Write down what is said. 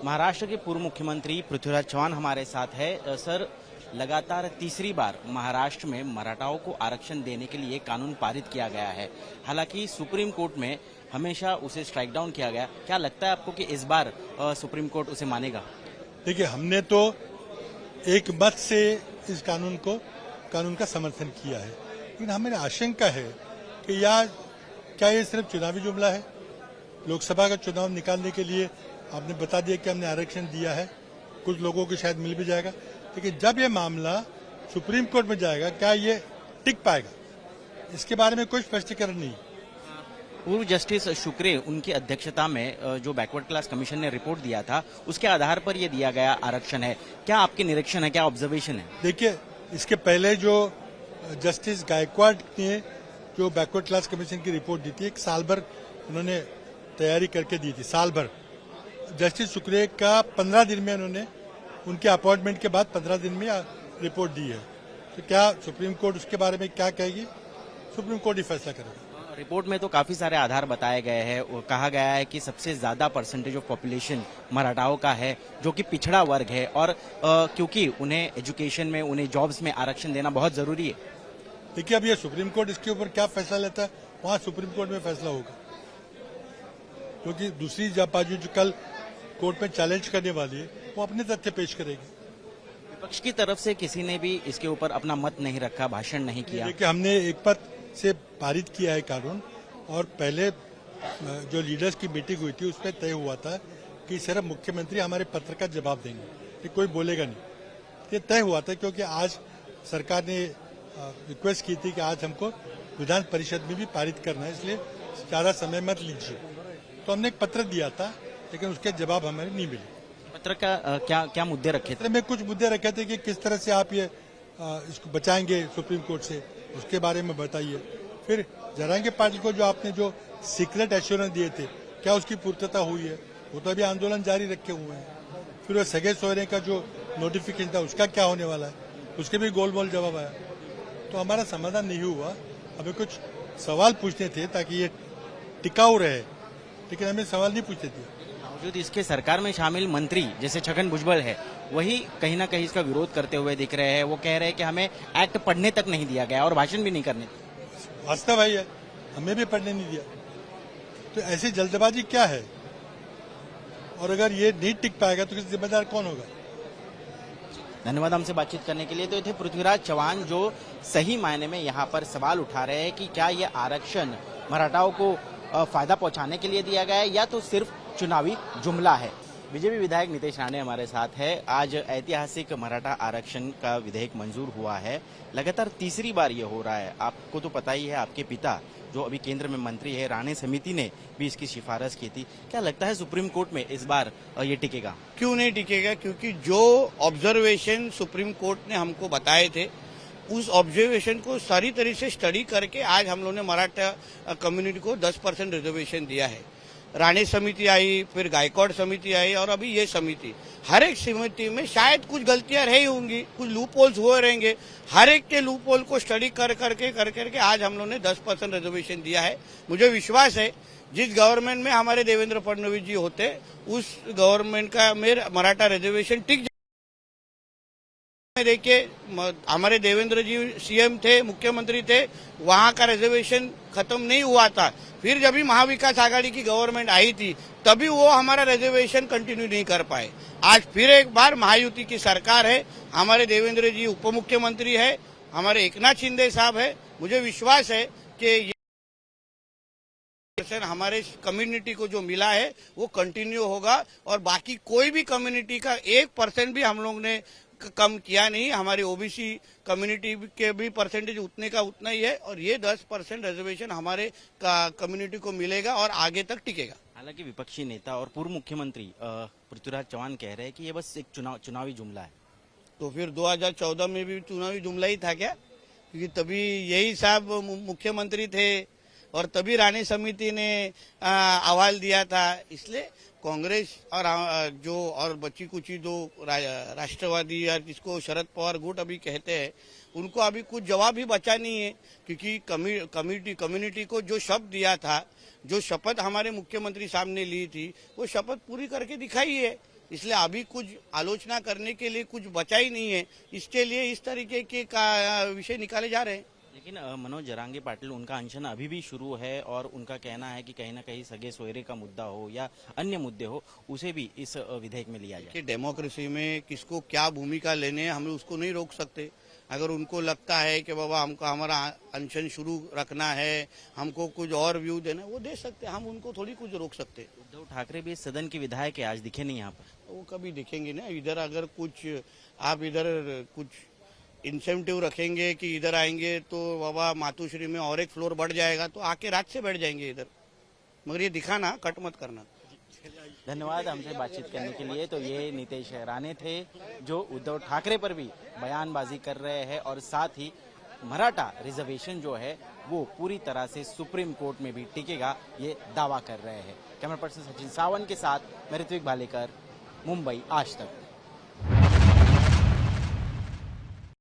महाराष्ट्र के पूर्व मुख्यमंत्री पृथ्वीराज चव्हाण हमारे साथ है। सर, लगातार तीसरी बार महाराष्ट्र में मराठाओं को आरक्षण देने के लिए कानून पारित किया गया है। हालांकि सुप्रीम कोर्ट में हमेशा उसे स्ट्राइक डाउन किया गया। क्या लगता है आपको कि इस बार सुप्रीम कोर्ट उसे मानेगा? देखिए, हमने तो एक मत से इस कानून का समर्थन किया है, लेकिन हमें आशंका है कि क्या ये सिर्फ चुनावी जुमला है? लोकसभा का चुनाव निकालने के लिए आपने बता दिया कि हमने आरक्षण दिया है, कुछ लोगों को शायद मिल भी जाएगा, लेकिन जब ये मामला सुप्रीम कोर्ट में जाएगा, क्या ये टिक पाएगा? इसके बारे में कोई स्पष्टीकरण नहीं। पूर्व जस्टिस शुक्रे उनकी अध्यक्षता में जो बैकवर्ड क्लास कमीशन ने रिपोर्ट दिया था, उसके आधार पर यह दिया गया आरक्षण है। क्या आपके निरीक्षण है, क्या ऑब्जर्वेशन है? देखिए, इसके पहले जो जस्टिस गायकवाड़ ने जो बैकवर्ड क्लास कमीशन की रिपोर्ट दी थी, एक साल भर उन्होंने तैयारी करके दी थी, साल भर। जस्टिस शुक्रे का 15 दिन में उन्होंने उनके अपॉइंटमेंट के बाद 15 दिन में रिपोर्ट दी है। तो क्या सुप्रीम कोर्ट उसके बारे में क्या कहेगी? सुप्रीम कोर्ट ही फैसला करेगा। रिपोर्ट में तो काफी सारे आधार बताए गए हैं। कहा गया है कि सबसे ज्यादा परसेंटेज ऑफ पॉपुलेशन मराठाओं का है, जो कि पिछड़ा वर्ग है, और क्योंकि उन्हें एजुकेशन में, उन्हें जॉब्स में आरक्षण देना बहुत जरूरी है। देखिए, अब ये सुप्रीम कोर्ट इसके ऊपर क्या फैसला लेता है, वहां सुप्रीम कोर्ट में फैसला होगा, क्योंकि दूसरी बाजू जो कल कोर्ट में चैलेंज करने वाली है, वो अपने तथ्य पेश करेगी। विपक्ष की तरफ से किसी ने भी इसके ऊपर अपना मत नहीं रखा, भाषण नहीं किया। देखिए, हमने एक मत से पारित किया है कानून, और पहले जो लीडर्स की मीटिंग हुई थी उसमें तय हुआ था कि सिर्फ मुख्यमंत्री हमारे पत्र का जवाब देंगे, कि कोई बोलेगा नहीं। ये तय हुआ था क्योंकि आज सरकार ने रिक्वेस्ट की थी कि आज हमको विधान परिषद में भी पारित करना है, इसलिए ज्यादा समय मत लीजिए। तो हमने एक पत्र दिया था, लेकिन उसके जवाब हमें नहीं मिले। पत्र का क्या मुद्दे रखे थे? पत्र में कुछ मुद्दे रखे थे कि किस तरह से आप ये इसको बचाएंगे सुप्रीम कोर्ट से, उसके बारे में बताइए। फिर जरांगे पार्टी को जो आपने जो सीक्रेट एश्योरेंस दिए थे, क्या उसकी पूर्तता हुई है? वो तो अभी आंदोलन जारी रखे हुए हैं। फिर वो सगे सोहरे का जो नोटिफिकेशन था, उसका क्या होने वाला है? उसके भी गोल मोल जवाब आया। तो हमारा समाधान नहीं हुआ। हमें कुछ सवाल पूछने थे ताकि ये टिकाऊ रहे, लेकिन हमें सवाल नहीं पूछते थे। बावजूद इसके सरकार में शामिल मंत्री जैसे छगन भुजबल है, वही कहीं ना कहीं इसका विरोध करते हुए दिख रहे हैं। वो कह रहे हैं कि हमें एक्ट पढ़ने तक नहीं दिया गया और भाषण भी नहीं करने दिया। वास्तव है, हमें भी पढ़ने नहीं दिया। तो ऐसी जल्दबाजी क्या है? और अगर ये नहीं टिक पाएगा तो इसका जिम्मेदार कौन होगा? धन्यवाद हमसे बातचीत करने के लिए। तो ये थे पृथ्वीराज चव्हाण, जो सही मायने में यहाँ पर सवाल उठा रहे हैं कि क्या ये आरक्षण मराठाओं को फायदा पहुंचाने के लिए दिया गया है या तो सिर्फ चुनावी जुमला है। बीजेपी विधायक नितेश राणे हमारे साथ है। आज ऐतिहासिक मराठा आरक्षण का विधेयक मंजूर हुआ है। लगातार तीसरी बार ये हो रहा है। आपको तो पता ही है, आपके पिता जो अभी केंद्र में मंत्री है, राणे समिति ने भी इसकी सिफारिश की थी। क्या लगता है सुप्रीम कोर्ट में इस बार ये टिकेगा? क्यों नहीं टिकेगा? क्योंकि जो ऑब्जर्वेशन सुप्रीम कोर्ट ने हमको बताए थे, उस ऑब्जर्वेशन को सारी तरह से स्टडी करके आज हम लोगों ने मराठा कम्युनिटी को 10% रिजर्वेशन दिया है। राणे समिति आई, फिर गायकवाड़ समिति आई, और अभी ये समिति। हर एक समिति में शायद कुछ गलतियां रही होंगी, कुछ लूप होल्स हुए रहेंगे। हर एक के लूप होल को स्टडी कर करके आज हम लोगों ने 10% रिजर्वेशन दिया है। मुझे विश्वास है जिस गवर्नमेंट में हमारे देवेंद्र फडणवीस जी होते, उस गवर्नमेंट का में मराठा रिजर्वेशन टिक। देखिए, हमारे देवेंद्र जी सीएम थे, मुख्यमंत्री थे, वहां का रिजर्वेशन खत्म नहीं हुआ था। फिर जब भी महाविकास आघाड़ी की गवर्नमेंट आई थी, तभी वो हमारा रिजर्वेशन कंटिन्यू नहीं कर पाए। आज फिर एक बार महायुति की सरकार है, हमारे देवेंद्र जी उप मुख्यमंत्री है, हमारे एकनाथ शिंदे साहब है। मुझे विश्वास है कि ये हमारे कम्युनिटी को जो मिला है वो कंटिन्यू होगा, और बाकी कोई भी कम्युनिटी का 1% भी हम लोग ने कम किया नहीं। हमारी ओबीसी कम्युनिटी के भी परसेंटेज उतने का उतना ही है, और ये 10% रिजर्वेशन हमारे कम्युनिटी को मिलेगा और आगे तक टिकेगा। हालांकि विपक्षी नेता और पूर्व मुख्यमंत्री पृथ्वीराज चव्हाण कह रहे हैं कि ये बस एक चुनावी जुमला है। तो फिर 2014 में भी चुनावी जुमला ही था क्या? क्योंकि तभी यही साहब मुख्यमंत्री थे और तभी राणे समिति ने अहवाल दिया था। इसलिए कांग्रेस और बच्ची कुची जो राष्ट्रवादी या जिसको शरद पवार गुट अभी कहते हैं, उनको अभी कुछ जवाब भी बचा नहीं है। क्योंकि कम्युनिटी को जो शब्द दिया था, जो शपथ हमारे मुख्यमंत्री साहब ने ली थी, वो शपथ पूरी करके दिखाई है। इसलिए अभी कुछ आलोचना करने के लिए कुछ बचा ही नहीं है। इसके लिए इस तरीके के विषय निकाले जा रहे हैं। लेकिन मनोज जरांगे पाटिल उनका अनशन अभी भी शुरू है और उनका कहना है कि कहीं ना कहीं सगे सोयरे का मुद्दा हो या अन्य मुद्दे हो उसे भी इस विधेयक में लिया जाए। कि डेमोक्रेसी में किसको क्या भूमिका लेने हैं हम उसको नहीं रोक सकते। अगर उनको लगता है कि बाबा हमको हमारा अनशन शुरू रखना है, हमको कुछ और व्यू देना है, वो दे सकते हैं, हम उनको थोड़ी कुछ रोक सकते। उद्धव ठाकरे भी सदन के विधायक है, आज दिखे नहीं यहाँ पर। वो कभी दिखेंगे ना। इधर अगर कुछ आप इधर कुछ इंसेंटिव रखेंगे कि इधर आएंगे तो बाबा मातुश्री में और एक फ्लोर बढ़ जाएगा तो आके रात से बैठ जाएंगे इधर, मगर ये दिखाना कट मत करना। धन्यवाद हमसे बातचीत करने के लिए। तो ये नीतीश राणे थे जो उद्धव ठाकरे पर भी बयानबाजी कर रहे हैं और साथ ही मराठा रिजर्वेशन जो है वो पूरी तरह से सुप्रीम कोर्ट में भी टिकेगा ये दावा कर रहे हैं। कैमरा पर्सन सचिन सावंत के साथ मैं ऋत्विक भालेकर, मुंबई आज तक।